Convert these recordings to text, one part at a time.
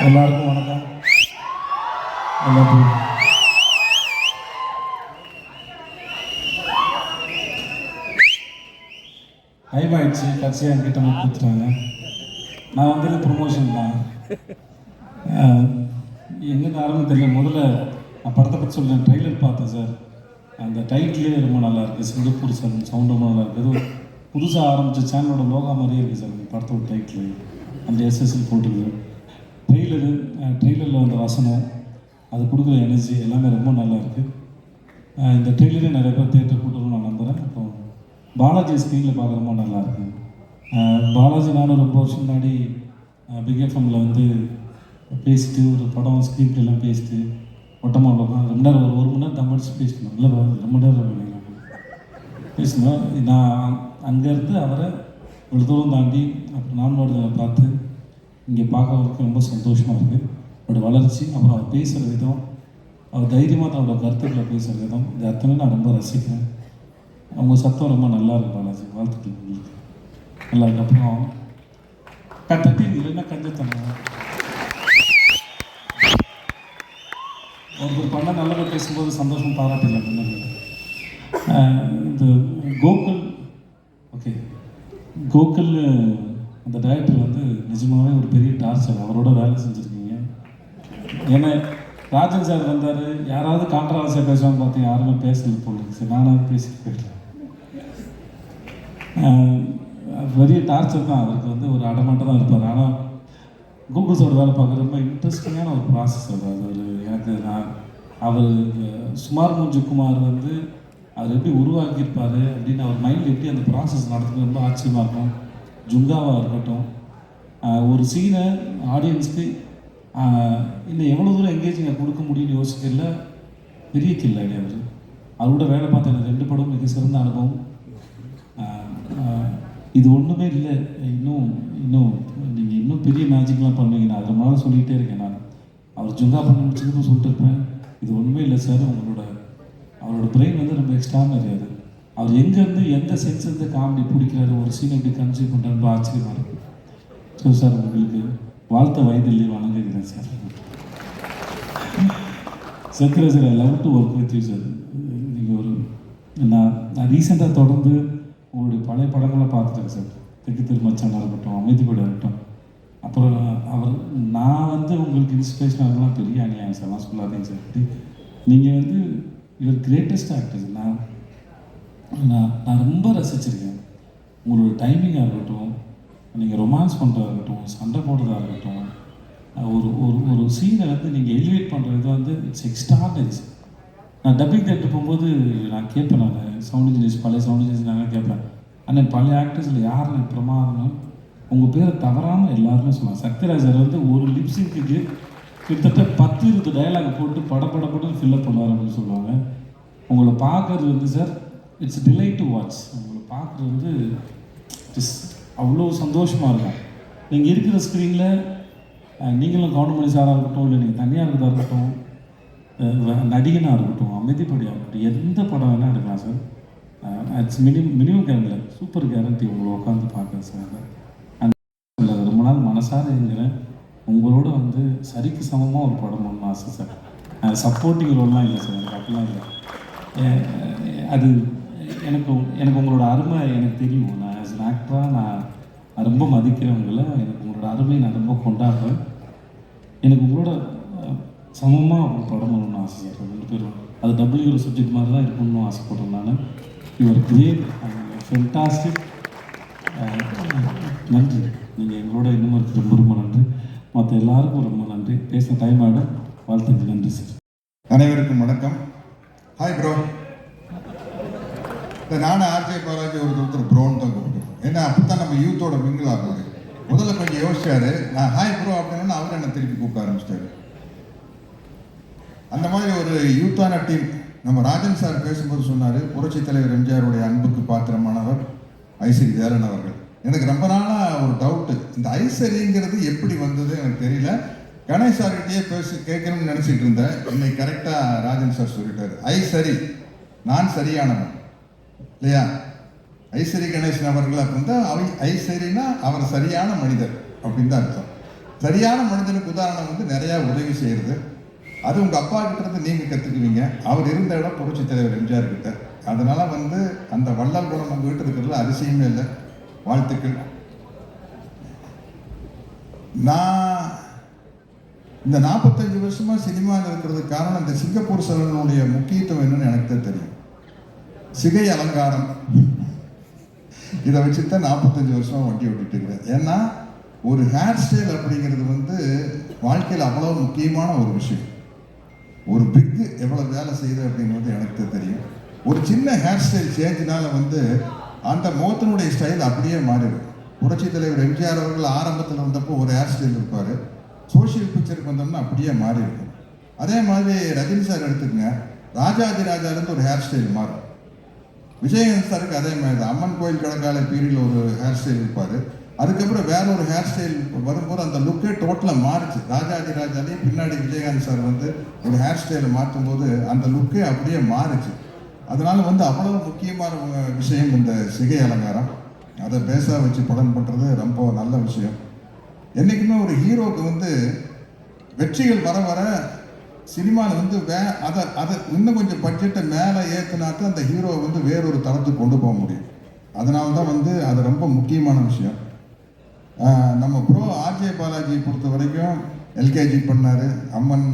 எல்லாருக்கும் வணக்கம். எல்லாருக்கும் டைம் ஆயிடுச்சு. கட்சியாக என்கிட்ட கொடுத்துட்டாங்க. நான் வந்தது ப்ரொமோஷன் தான். எங்கே ஆரம்பம் தெரியல. முதல்ல நான் படத்தை பற்றி சொல்கிறேன். ட்ரெய்லர் பார்த்தேன் சார். அந்த டைட்டிலே ரொம்ப நல்லா இருக்குது. சிங்கப்பூர் சவுண்ட் ரொம்ப நல்லா இருக்குது. புதுசாக ஆரம்பித்த சேனலோட லோகா மாதிரியே இருக்குது சார் அந்த படத்தோட டைட்டில். அந்த எஸ்எஸ்எல் போட்டுருக்குது. ட்ரெய்லரில் வந்த வசனம், அது கொடுக்குற எனர்ஜி எல்லாமே ரொம்ப நல்லா இருக்குது. இந்த ட்ரெய்லரே நிறைய பேர் தேட்டர் கூட்டணும்னு நான் நம்புகிறேன். அப்புறம் பாலாஜி ஸ்க்ரீனில் பார்க்க ரொம்ப நல்லாயிருக்கு. பாலாஜி நானும் ரொம்ப வருஷம் முன்னாடி பிக் எஃப்எம்மில் வந்து பேசிட்டு ஒரு படம் ஸ்க்ரீன் பிளேலாம் பேசிட்டு ஒட்டமாக உட்காந்து ரொம்ப நேரம் ஒரு மணி நேரம் தமிழ்ச்சி பேசணும். இல்லை ரொம்ப நேரம் பேசணும். நான் அங்கேருந்து அவரை ஒரு தூரம் தாண்டி அப்புறம் நான்மாடுதலை பார்த்து இங்கே பார்க்கறதுக்கு ரொம்ப சந்தோஷமாக இருக்குது. அவரோட வளர்ச்சி, அப்புறம் அவர் பேசுகிற விதம், அவர் தைரியமாக தன்னோட கருத்துக்களை பேசுகிற விதம், இது அத்தனை நான் ரொம்ப ரசிக்கிறேன். அவங்க சத்தம் ரொம்ப நல்லா இருக்கு பாலாஜி. வாழ்த்துக்கள் உங்களுக்கு. நல்லா இருக்கு. அப்புறம் கட்டி இல்லைன்னா கஞ்சத்தனம். ஒருத்தர் பண்ண நல்லதை பேசும்போது சந்தோஷம் பாராட்டிடலாம். இந்த கோகுல் அந்த டைரக்டர் வந்து நிஜமாகவே ஒரு பெரிய டார்ச்சர். அவரோட வேலை செஞ்சுருக்கீங்க. ஏன்னா ராஜன் சார் வந்தார், யாராவது கான்ட்ரவர்சியாக பேசுவான்னு பார்த்தீங்க, யாருமே பேசல போல. சரி, நானாவது பேசிட்டு போயிட்டேன். பெரிய டார்ச்சர் தான். அவருக்கு வந்து ஒரு அடமாட்டம் தான் இருப்பார். ஆனால் கூகுள் சார் வேலை பார்க்க ரொம்ப இன்ட்ரெஸ்டிங்கான ஒரு ப்ராசஸ் அது. ஒரு எனக்கு அவர் சுமார் மூஞ்சுக்குமார் வந்து அவர் எப்படி உருவாக்கியிருப்பார் அப்படின்னு அவர் மைண்டில் எப்படி அந்த ப்ராசஸ் நடத்துறது ரொம்ப ஆச்சரியமாக இருக்கும். ஜுங்காவாக இருக்கட்டும், ஒரு சீனை ஆடியன்ஸ்க்கு இன்னும் எவ்வளோ தூரம் எங்கேஜிங்க கொடுக்க முடியும்னு யோசிக்கல. பெரிய கில் ஐடியா அவர். அவரோட வேலை பார்த்த எனக்கு 2 படம் மிக சிறந்த அனுபவம். இது ஒன்றுமே இல்லை. இன்னும் நீங்கள் இன்னும் பெரிய மேஜிக்லாம் பண்ணுவீங்க. நான் அது மாதிரி சொல்லிகிட்டே இருக்கேன். நான் அவர் ஜுங்கா பண்ண முடிச்சதுக்கும் சொல்லிட்டு இருப்பேன். இது ஒன்றுமே இல்லை சார். அவரோட பிரெயின் வந்து ரொம்ப எக்ஸ்ட்ரானரி. அது அவர் எங்கேருந்து எந்த சென்ஸ்லேருந்து காமெடி பிடிக்கிறாரு, ஒரு சீன் எப்படி கன்சியூம் பண்ணுறாரு, ரொம்ப ஆச்சரியமாக இருக்குது. ஸோ சார், உங்களுக்கு வாழ்த்த வயதில்லை வணங்குகிறேன் sir. Sathyaraj sir, I love to work with you sir. நீங்கள் நான் ரீசெண்டாக தொடர்ந்து உங்களுடைய பழைய படங்களை பார்த்துட்டேன் சார். தெற்கு திருமச்சானாக இருக்கட்டும், அமைதிப்பட இருக்கட்டும். அப்புறம் நான் வந்து உங்களுக்கு இன்ஸ்பிரேஷனாக இருக்கலாம். பெரிய அநியாயம் சார், நான் சொல்லாதீங்க சார். நீங்கள் வந்து யுவர் கிரேட்டஸ்ட் ஆக்டர்ஸ். நான் ரொம்ப ரசிச்சிருக்கேன். உங்களோட டைமிங்காக இருக்கட்டும், நீங்கள் ரொமான்ஸ் பண்ணுறதா இருக்கட்டும், சண்டை போடுறதா இருக்கட்டும், ஒரு சீனை வந்து நீங்கள் எலிவேட் பண்ணுறது வந்து இட்ஸ் எக்ஸ்ட்ராடனரி. நான் டப்பிங் தேட்டர் போகும்போது நான் கேட்பேன். நான் சவுண்ட் இன்ஜினியர்ஸ், பழைய சவுண்ட் இன்ஜினியர்ஸ் நாங்கள் கேட்பேன். ஆனால் பழைய ஆக்டர்ஸில் யாருன்னு பிரமாதம் உங்கள் பேரை தவறாமல் எல்லாருமே சொல்லலாம். சத்யராஜர் வந்து ஒரு லிப்ஸிங்க்கு கிட்டத்தட்ட 10-20 டயலாக் போட்டு படப்படப்பட்டு ஃபில்லப் பண்ணுவார் அப்படின்னு சொல்லுவாங்க. உங்களை பார்க்குறது வந்து sir, it's delight to watch. உங்களை பார்க்குறது வந்து அவ்வளோ சந்தோஷமாக இருக்கும். நீங்கள் இருக்கிற ஸ்க்ரீனில் நீங்களும் கவுண்டமணி சாராக இருக்கட்டும், இல்லை நீங்கள் தனியாக இருக்கிறதா இருக்கட்டும், நடிகனாக இருக்கட்டும், அமைதிப்படியாக இருக்கட்டும், எந்த படம் வேணால் எடுக்கலாம் சார். இட்ஸ் மினிமம் கேரண்டில் சூப்பர் கேரண்டி உங்களை உட்காந்து பார்க்குறேன் சார். அந்த ரொம்ப நாள் மனசார இருக்கிறேன். உங்களோட வந்து சரிக்கு சமமாக ஒரு படம் பண்ணணும் ஆசை சார். சப்போர்ட்டிங் ரோல்லாம் இல்லை சார், எனக்கு அப்படிலாம் இல்லை. அது எனக்கு உங்களோட அருமை எனக்கு தெரியும். நான் ஆஸ் அன் ஆக்டராக நான் ரொம்ப மதிக்கிறவங்கள. எனக்கு உங்களோட அருமையை நான் ரொம்ப கொண்டாடுறேன். எனக்கு உங்களோட சமமாக ஒரு படம் பண்ணணும்னு ஆசை சார். 2 பேரும் அது டபுள்யூ சப்ஜெக்ட் மாதிரி தான் இருக்கணும்னு ஆசைப்படுறேன் நான். Your great and fantastic. நன்றி. நீங்கள் எங்களோட இன்னும் ரொம்ப ரொம்ப நன்றி. மற்ற எல்லாருக்கும் ரொம்ப நன்றி. பேச டைம் ஆகிடும். வாழ்த்துக்கு நன்றி சார். அனைவருக்கும் வணக்கம். Hi bro. இந்த நானும் ஆர்ஜே பாலாஜி ஒருத்தர் ப்ரோன்னு தான் கூப்பிட்டுருக்கோம். ஏன்னா அப்போ தான் நம்ம யூத்தோட மிங்கிள் ஆகுது. முதல்ல கொஞ்சம் யோசிச்சாரு. நான் ஹாய் ப்ரோ அப்படின்னா அவர் என்ன திருப்பி கூப்பிட ஆரம்பிச்சிட்டாரு. அந்த மாதிரி ஒரு யூத்தான டீம். நம்ம ராஜன் சார் பேசும்போது சொன்னார், புரட்சி தலைவர் எம்ஜிஆருடைய அன்புக்கு பாத்திரமானவர் ஐசரி தேரன் அவர்கள். எனக்கு ரொம்ப நாளாக ஒரு டவுட்டு, இந்த ஐசரிங்கிறது எப்படி வந்தது எனக்கு தெரியல. கணேஷ் சார்கிட்டயே கேட்கணும்னு நினச்சிட்டு இருந்தேன். இன்னைக்கு கரெக்டாக ராஜன் சார் சொல்லிட்டாரு, ஐசரி நான் சரியானவன் இல்லையா. ஐசரி கணேசன் அவர்கள் அப்படின்னா ஐசரினா அவர் சரியான மனிதர் அப்படின்னு தான் அர்த்தம். சரியான மனிதனுக்கு உதாரணம் வந்து நிறையா உதவி செய்கிறது. அது உங்கள் அப்பா கிட்ட இருந்து நீங்கள் கற்றுக்குவீங்க. அவர் இருந்த இடம் புரட்சித் தலைவர் எம்ஜிஆர் கிட்ட. அதனால வந்து அந்த வள்ளல் குணம் உங்கள் வீட்டு இருக்கிறதுல அதிசயமே இல்லை. வாழ்த்துக்கள். நான் இந்த 45 வருஷமா சினிமாவில் இருக்கிறதுக்கு காரணம் இந்த சிங்கப்பூர் சலனுடைய முக்கியத்துவம் என்னன்னு எனக்கு தான் தெரியும். சிகை அலங்காரம் இதை வச்சு தான் 45 வருஷமா வண்டி ஓட்டிட்டு இருக்கிறேன். ஏன்னா ஒரு ஹேர் ஸ்டைல் அப்படிங்கிறது வந்து வாழ்க்கையில் அவ்வளோ முக்கியமான ஒரு விஷயம். ஒரு பிக்கு எவ்வளோ வேலை செய்யுது அப்படிங்கிறது எனக்கு தான் தெரியும். ஒரு சின்ன ஹேர் ஸ்டைல் சேஞ்சினால வந்து அந்த முகத்தினுடைய ஸ்டைல் அப்படியே மாறிடும். புரட்சித் தலைவர் எம்ஜிஆர் அவர்கள் ஆரம்பத்தில் வந்தப்போ ஒரு ஹேர் ஸ்டைல் இருப்பார். சோஷியல் பிக்சருக்கு வந்தோம்னா அப்படியே மாறி இருக்கும். அதே மாதிரி ரஜினி சார் எடுத்துக்கங்க, ராஜாதி ராஜாலேருந்து ஒரு ஹேர் ஸ்டைல் மாறும். விஜயகாந்த் சாருக்கு அதே மாதிரி தான். அம்மன் கோயில் கடற்கால பீரியடில் ஒரு ஹேர் ஸ்டைல் இருப்பார். அதுக்கப்புறம் வேற ஒரு ஹேர் ஸ்டைல் வரும்போது அந்த லுக்கே டோட்டலாக மாறிச்சு. ராஜாதி ராஜாலேயும் பின்னாடி விஜயகாந்த் சார் வந்து ஒரு ஹேர் ஸ்டைலை மாற்றும் போது அந்த லுக்கே அப்படியே மாறிச்சு. அதனால வந்து அவ்வளவு முக்கியமான விஷயம் இந்த சிகை அலங்காரம். அதை பேச வச்சு படம் பண்ணுறது ரொம்ப நல்ல விஷயம். என்றைக்குமே ஒரு ஹீரோவுக்கு வந்து வெற்றிகள் வர வர சினிமாவில் வந்து அதை இன்னும் கொஞ்சம் பட்ஜெட்டை மேலே ஏற்றினாக்க அந்த ஹீரோவை வந்து வேறொரு தளத்துக்கு கொண்டு போக முடியும். அதனால தான் வந்து அது ரொம்ப முக்கியமான விஷயம். நம்ம ப்ரோ ஆர்ஜே பாலாஜியை பொறுத்த வரைக்கும் எல்கேஜி பண்ணார், அம்மன்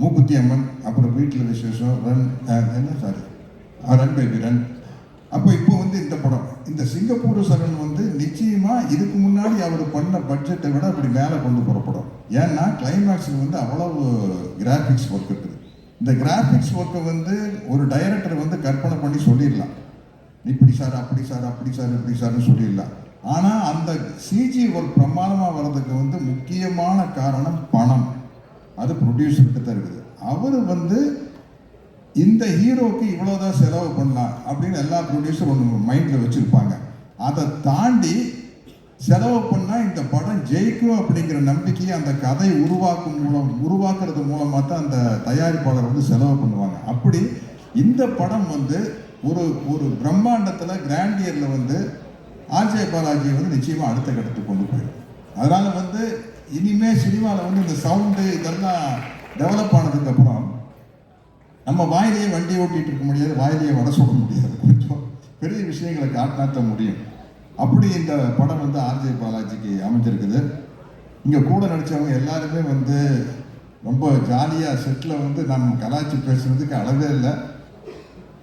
மூக்குத்தி அம்மன், அப்புறம் வீட்டில் விசேஷம், ரன் பேபி ரன். அப்போ இப்போ வந்து இந்த படம், இந்த சிங்கப்பூர் சரண் வந்து நிச்சயமாக இதுக்கு முன்னாடி அவர் பண்ண பட்ஜெட்டை விட அப்படி மேலே கொண்டு போகிற படம். ஏன்னா கிளைமேக்ஸில் வந்து அவ்வளவு கிராஃபிக்ஸ் ஒர்க் இருக்குது. இந்த கிராஃபிக்ஸ் ஒர்க்கை வந்து ஒரு டைரக்டர் வந்து கற்பனை பண்ணி சொல்லிடலாம், இப்படி சார் அப்படி சார் அப்படி சார் இப்படி சார்னு சொல்லிடலாம். ஆனால் அந்த சிஜி ஒர்க் பிரமாணமாக வர்றதுக்கு வந்து முக்கியமான காரணம் பணம். அது ப்ரொடியூசர்கிட்ட தான் இருக்குது. அவர் வந்து இந்த ஹீரோவுக்கு இவ்வளோதான் செலவு பண்ணலாம் அப்படின்னு எல்லா ப்ரொடியூசரும் ஒன்று மைண்டில் வச்சுருப்பாங்க. அதை தாண்டி செலவு பண்ணால் இந்த படம் ஜெயிக்கும் அப்படிங்கிற நம்பிக்கையை அந்த கதை உருவாக்குறது மூலமாக தான் அந்த தயாரிப்பாளர் வந்து செலவு பண்ணுவாங்க. அப்படி இந்த படம் வந்து ஒரு பிரம்மாண்டத்தில் கிராண்டியரில் வந்து ஆர்ஜே பாலாஜி வந்து நிச்சயமாக அடுத்த கட்டத்துக்கு கொண்டு போயிடும். அதனால் வந்து இனிமேல் சினிமாவில் வந்து இந்த சவுண்டு இதெல்லாம் டெவலப் ஆனதுக்கப்புறம் நம்ம வாயிலேயே வண்டி ஓட்டிகிட்டு இருக்க முடியாது, வாயிலேயே வடை சுட முடியாது. கொஞ்சம் பெரிய விஷயங்களை காட்டினாத்த முடியும். அப்படி இந்த படம் வந்து ஆர்ஜே பாலாஜிக்கு அமைஞ்சிருக்குது. இங்கே கூட நடித்தவங்க எல்லாருமே வந்து ரொம்ப ஜாலியாக செட்டில் வந்து நம்ம கலாச்சி பேசுகிறதுக்கு அளவே இல்லை.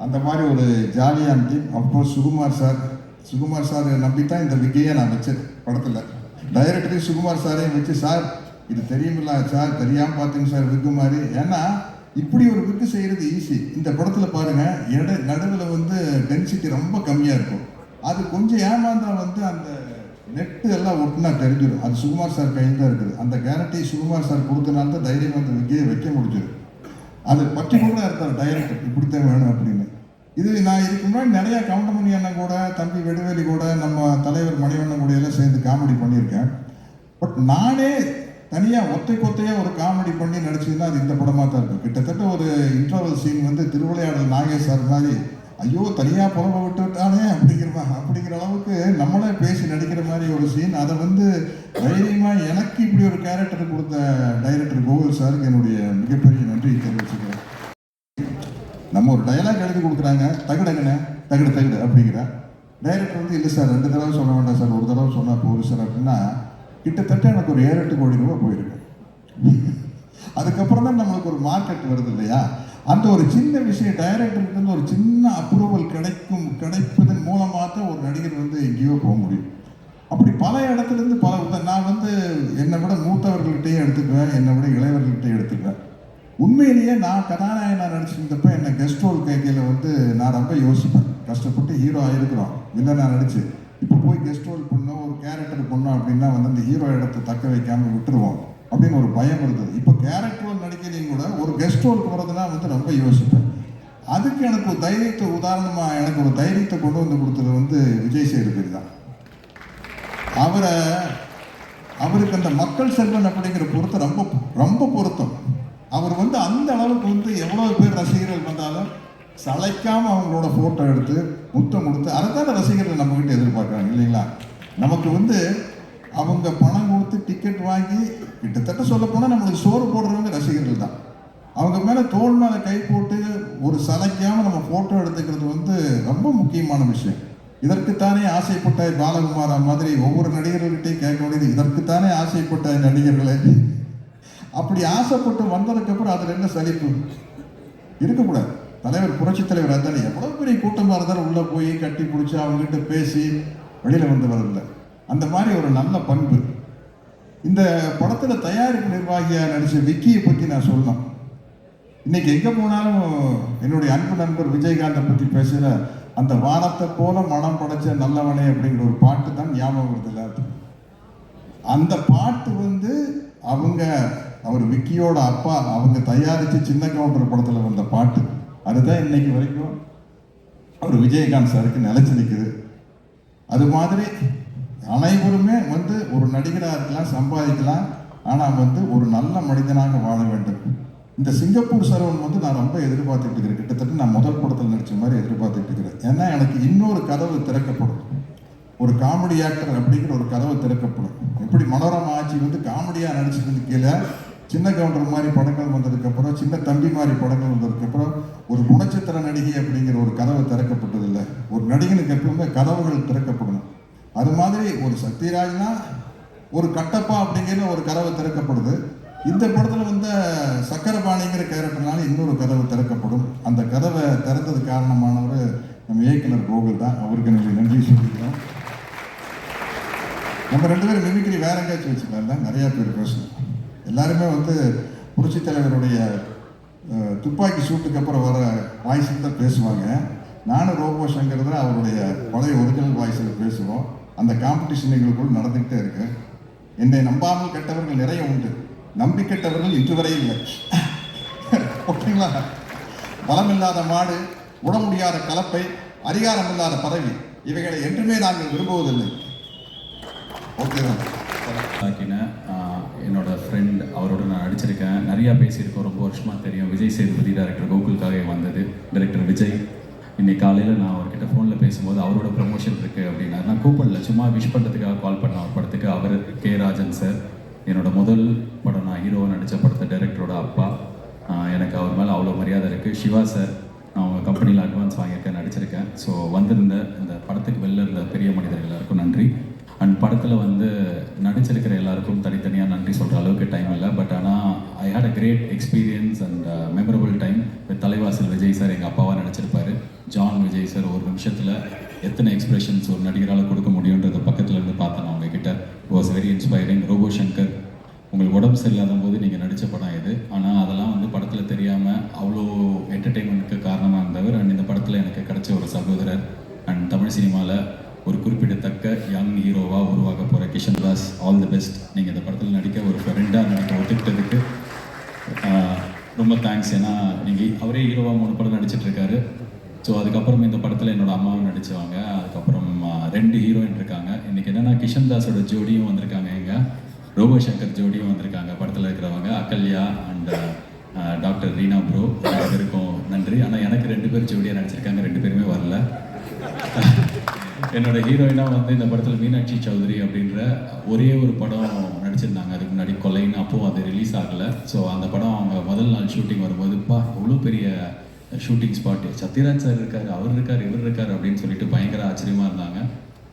அந்த மாதிரி ஒரு ஜாலியான டீம். அப்கோர்ஸ் சுகுமார் சார் நம்பித்தான் இந்த விக்கையை நான் வச்சேன் படத்தில். டைரக்டரையும் சுகுமார் சாரையும் வச்சு, சார் இது தெரியுமில்ல சார், தெரியாமல் பார்த்தீங்க சார் விக்கு மாதிரி. ஏன்னா இப்படி ஒரு விக்கு செய்கிறது ஈஸி. இந்த படத்தில் பாருங்கள், நடுவில் வந்து டென்சிட்டி ரொம்ப கம்மியாக இருக்கும். அது கொஞ்சம் ஏமாந்தா வந்து அந்த நெட்டு எல்லாம் ஒட்டுனா தெரிஞ்சிடும். அது சுகுமார் சார் கையில் தான் இருக்குது. அந்த கேரண்டி சுகுமார் சார் கொடுத்தனால தான் தைரியம் அந்த விக்கையை வைக்க முடிஞ்சது. அது பர்டிகுலராக இருந்தார் டைரக்டர், இப்படித்தான் வேணும் அப்படின்னு. இது நான் இதுக்கு முன்னாடி நிறையா கவுண்டமணி அண்ணன் கூட, தம்பி வெடுவேலி கூட, நம்ம தலைவர் மணிவண்ணன் கூட எல்லாம் சேர்ந்து காமெடி பண்ணியிருக்கேன். பட் நானே தனியாக ஒத்தையாக ஒரு காமெடி பண்ணி நடிச்சதுன்னா அது இந்த படமாக தான் இருக்கும். கிட்டத்தட்ட ஒரு இன்டர்வல் சீன் வந்து திருவிளையாடல் நாகேஷ் சார் மாதிரி, ஐயோ தனியாக புலம்ப விட்டுவிட்டானே அப்படிங்கிற அளவுக்கு நம்மளே பேசி நடிக்கிற மாதிரி ஒரு சீன். அதை வந்து தைரியமாக எனக்கு இப்படி ஒரு கேரக்டர் கொடுத்த டைரக்டர் கோகுல் சாருக்கு என்னுடைய மிகப்பெரிய நன்றி தெரிவிச்சுக்கிறேன். நம்ம ஒரு டைலாக் எழுதி கொடுக்குறாங்க, தகுடு அப்படிங்கிற டைரக்டர் வந்து இல்லை சார் 2 தடவை சொல்ல வேண்டாம் சார், ஒரு தடவை சொன்னால் போகுது சார் அப்படின்னா கிட்டத்தட்ட எனக்கு ஒரு 7-8 கோடி ரூபா போயிருக்கு. அதுக்கப்புறம் தான் நம்மளுக்கு ஒரு மார்க்கெட் வருது இல்லையா. அந்த ஒரு சின்ன விஷயம் டைரக்டருக்கு வந்து ஒரு சின்ன அப்ரூவல் கிடைப்பதன் மூலமாக தான் ஒரு நடிகர் வந்து எங்கேயோ போக முடியும். அப்படி பல இடத்துலேருந்து நான் வந்து என்னை விட மூத்தவர்கள்கிட்டையும் எடுத்துக்குவேன், என்னை விட இளையவர்கள்கிட்டையும் எடுத்துக்குவேன். உண்மையிலேயே நான் கதாநாயகனாக நடிச்சிருந்தப்ப என்னை கெஸ்ட் ரோல் கைக்கையில் வந்து நான் ரொம்ப யோசிப்பேன். கஷ்டப்பட்டு ஹீரோ ஆகிருக்கிறோம், வில்லனாக நடிச்சு இப்போ போய் கெஸ்ட் ரோல் பண்ணோம், ஒரு கேரக்டர் பண்ணோம் அப்படின்னா வந்து அந்த ஹீரோ இடத்தை தக்க வைக்காமல் விட்டுருவோம் அப்படின்னு ஒரு பயம் இருந்தது. இப்போ கேரக்டர் ரோல் நடிக்கிறதையும் கூட ஒரு கெஸ்ட் ரோல் போகிறதுனா வந்து ரொம்ப யோசிப்பேன். அதுக்கு எனக்கு ஒரு எனக்கு ஒரு தைரியத்தை கொண்டு வந்து கொடுத்தது வந்து விஜய் சேதுபதி தான். அவருக்கு அந்த மக்கள் செல்வன் அப்படிங்கிற பொருத்தம் ரொம்ப ரொம்ப பொருத்தம். அவர் வந்து அந்த அளவுக்கு வந்து எவ்வளோ பேர் ரசிகர்கள் வந்தாலும் சளைக்காமல் அவங்களோட ஃபோட்டோ எடுத்து முத்தம் கொடுத்து, அதை தான் ரசிகர்கள் நம்மகிட்ட எதிர்பார்க்குறாங்க இல்லைங்களா. நமக்கு வந்து அவங்க பணம் கொடுத்து டிக்கெட் வாங்கி கிட்டத்தட்ட சொல்ல போனால் நம்மளுக்கு சோறு போடுறவங்க ரசிகர்கள் தான். அவங்க மேலே தோல் மேலே கை போட்டு ஒரு சளைக்காமல் நம்ம ஃபோட்டோ எடுத்துக்கிறது வந்து ரொம்ப முக்கியமான விஷயம். இதற்குத்தானே ஆசைப்பட்ட பாலகுமாரா மாதிரி ஒவ்வொரு நடிகர்கள்கிட்டையும் கேட்க வேண்டியது, இதற்குத்தானே ஆசைப்பட்ட நடிகர்களே. அப்படி ஆசைப்பட்டு வந்ததுக்கப்புறம் அதில் என்ன சலிப்பு இருக்கக்கூடாது. தலைவர் புரட்சித் தலைவர் அதானே எவ்வளோ பெரிய கூட்டமாக இருந்தாலும் உள்ளே போய் கட்டி பிடிச்சி அவங்ககிட்ட பேசி வெளியில் வந்து வரதில்லை. அந்த மாதிரி ஒரு நல்ல பண்பு. இந்த படத்தில் தயாரிப்பு நிர்வாகியாக நடித்த விக்கியை பற்றி நான் சொல்லணும். இன்னைக்கு எங்கே போனாலும் என்னுடைய அன்பு நண்பர் விஜயகாந்தை பற்றி பேசுகிற அந்த வானத்தை போல மனம் படைச்ச நல்லவனே அப்படிங்கிற ஒரு பாட்டு தான் ஞாபகம் வருது எல்லாத்துக்கும். அந்த பாட்டு வந்து அவர் விக்கியோட அப்பா அவங்க தயாரித்து சின்ன கவுண்டர் படத்தில் வந்த பாட்டு. அதுதான் இன்னைக்கு வரைக்கும் அவர் விஜயகாந்த் சாருக்கு நிலைச்சு நிற்குது. அது மாதிரி அனைவருமே வந்து ஒரு நடிகராக இருக்கலாம், சம்பாதிக்கலாம், ஆனால் வந்து ஒரு நல்ல மனிதனாக வாழ வேண்டும். இந்த சிங்கப்பூர் சரவன் வந்து நான் ரொம்ப எதிர்பார்த்துட்டு இருக்கிறேன். கிட்டத்தட்ட நான் முதல் படத்தில் நடித்த மாதிரி எதிர்பார்த்துட்டு இருக்கிறேன். ஏன்னா எனக்கு இன்னொரு கதவு திறக்கப்படும். ஒரு காமெடி ஆக்டர் அப்படிங்கிற ஒரு கதவு திறக்கப்படும். எப்படி மனோரமா ஆட்சி வந்து காமெடியாக நடிச்சிருந்து கீழே சின்ன கவுண்டர் மாதிரி படங்கள் வந்ததுக்கப்புறம், சின்ன தம்பி மாதிரி படங்கள் வந்ததுக்கப்புறம் ஒரு குணச்சித்திர நடிகை அப்படிங்கிற ஒரு கதவு திறக்கப்பட்டதில்லை. ஒரு நடிகனுக்கு எப்பவுமே கதவுகள் திறக்கப்படணும். அது மாதிரி ஒரு சத்யராஜ்னா ஒரு கட்டப்பா அப்படிங்கிற ஒரு கதவு திறக்கப்படுது. இந்த படத்தில் வந்து சக்கரபாணிங்கிற கேரக்டர்னால இன்னொரு கதவு திறக்கப்படும். அந்த கதவை திறந்தது காரணமானவர் நம்ம இயக்குனர் கோகுல் தான். அவருக்கு நன்றி சொல்லிக்கிறோம். நம்ம 2 பேரும் மிமிக்ரி வேற எங்கேயாச்சும் வச்சுக்கலாம், நிறையா பேர் பேசணும். எல்லாருமே வந்து புரட்சித் தலைவருடைய துப்பாக்கி சூட்டுக்கு அப்புறம் வர வாய்ஸில் தான் பேசுவாங்க. நானும் ரோபோ சங்கர் தான் அவருடைய பழைய ஒரிஜினல் வாய்ஸில் பேசுவோம். அந்த காம்படிஷன் எங்களுக்குள் நடந்துக்கிட்டே இருக்கு. என்னை நம்பாமல் கெட்டவர்கள் நிறைய உண்டு, நம்பி கெட்டவர்கள் இன்று வரை இல்லை. ஓகேங்களா? பலம் இல்லாத மாடு, உட முடியாத கலப்பை, அதிகாரம் இல்லாத பதவி, இவைகளை என்றுமே நாங்கள் விரும்புவதில்லை. ஓகேதான். என்னோட ஃப்ரெண்ட், அவரோட நான் நடிச்சிருக்கேன், நிறையா பேசியிருக்கோம், ரொம்ப வருஷமாக தெரியும். விஜய் சேதுபதி டைரக்டர் கோகுலுக்காக வந்தது. டைரக்டர் விஜய் இன்னைக்கு காலையில் நான் அவர்கிட்ட ஃபோனில் பேசும்போது அவரோட ப்ரமோஷன் இருக்குது அப்படின்னா, நான் கூப்பிடல, சும்மா விஷ் பண்ணுறதுக்காக கால் பண்ண ஒரு படத்துக்கு. அவர் கே ராஜன் சார், என்னோட முதல் படம் நான் ஹீரோவாக நடித்த படத்தை டைரக்டரோட அப்பா. எனக்கு அவர் மேலே அவ்வளோ மரியாதை இருக்குது. சிவா சார், நான் அவங்க கம்பெனியில் அட்வான்ஸ் வாங்கியிருக்கேன், நடிச்சிருக்கேன். ஸோ வந்திருந்த இந்த படத்துக்கு வெளில இருந்த பெரிய மனிதர்கள் எல்லாருக்கும் நன்றி. அண்ட் படத்தில் வந்து நடிச்சிருக்கிற எல்லாருக்கும் தனித்தனியாக நன்றி சொல்கிற அளவுக்கு டைம் இல்லை. பட் ஆனால் I had a great experience and memorable time with Thalaivasal Vijay sir. எங்கள் அப்பாவாக நடிச்சிருப்பார். ஜான் விஜய் சார் ஒரு நிமிஷத்தில் எத்தனை எக்ஸ்பிரஷன்ஸ் ஒரு நடிகரால் கொடுக்க முடியுன்றதை பக்கத்தில் இருந்து பார்த்தேன் அவங்கக்கிட்ட. Was very inspiring. Robo Shankar, உங்களுக்கு உடம்பு சரியில்லாத போது நீங்கள் நடித்த படம் இது. ஆனால் அதெல்லாம் வந்து படத்தில் தெரியாமல் அவ்வளோ என்டர்டெயின்மெண்ட்டுக்கு காரணமாக இருந்தவர். அண்ட் இந்த படத்தில் எனக்கு கிடைச்ச ஒரு சகோதரர். அண்ட் தமிழ் சினிமாவில் ஒரு குறிப்பிடத்தக்க யங் ஹீரோவாக உருவாக போகிற Kishan Das, all the best. நீங்கள் இந்த படத்தில் நடிக்க ஒரு ஃப்ரெண்டாக நடிக்க ஒத்துக்கிட்டதுக்கு ரொம்ப தேங்க்ஸ். ஏன்னா நீங்கள் அவரே ஹீரோவாக 3 படம் நடிச்சிட்ருக்காரு. ஸோ அதுக்கப்புறம் இந்த படத்தில் என்னோட அம்மாவும் நடித்தவங்க. அதுக்கப்புறம் 2 ஹீரோயின் இருக்காங்க. இன்றைக்கி என்னென்னா கிஷன் தாஸோட ஜோடியும் வந்திருக்காங்க, எங்கள் ரோபோ சங்கர் ஜோடியும் வந்திருக்காங்க படத்தில் இருக்கிறவங்க. Ahalya and doctor Reena bro, 2 பேருக்கும் நன்றி. ஆனால் எனக்கு 2 பேர் ஜோடியாக நடிச்சிருக்காங்க, 2 பேருமே வரல. என்னோட ஹீரோயினாக வந்து இந்த படத்தில் மீனாட்சி சௌத்ரி அப்படின்ற ஒரே ஒரு படம் நடிச்சிருந்தாங்க அதுக்கு முன்னாடி, கொலைன்னு. அப்போது அது ரிலீஸ் ஆகலை. ஸோ அந்த படம் அவங்க முதல் நாள் ஷூட்டிங் வரும்போதுப்பா அவ்வளோ பெரிய ஷூட்டிங் ஸ்பாட்டு, சத்யராஜ் சார் இருக்கார், அவர் இருக்கார், இவர் இருக்கார் அப்படின்னு சொல்லிட்டு பயங்கர ஆச்சரியமாக இருந்தாங்க.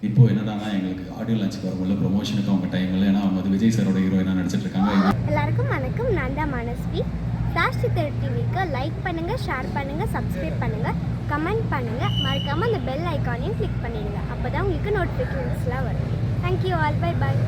இப்போது என்னடானா எங்களுக்கு ஆடியோ லான்ச்சுக்கு வரும்போது ப்ரொமோஷனுக்கு அவங்க டைம் இல்லை. ஏன்னா அவங்க வந்து விஜய் சாரோட ஹீரோயினாக நடிச்சிட்டு இருக்காங்க. எல்லாருக்கும் வணக்கம், நான் தான் மனஸ்வி. ஃப்ளாஷ் சித்தர் டிவிக்கு லைக் பண்ணுங்கள், ஷேர் பண்ணுங்கள், சப்ஸ்கிரைப் பண்ணுங்கள், கமெண்ட் பண்ணுங்கள். மறக்காமல் அந்த பெல் ஐக்கானையும் கிளிக் பண்ணிடுங்க. அப்போ தான் உங்களுக்கு நோட்டிஃபிகேஷன்ஸ்லாம் வரும். Thank you all, bye bye.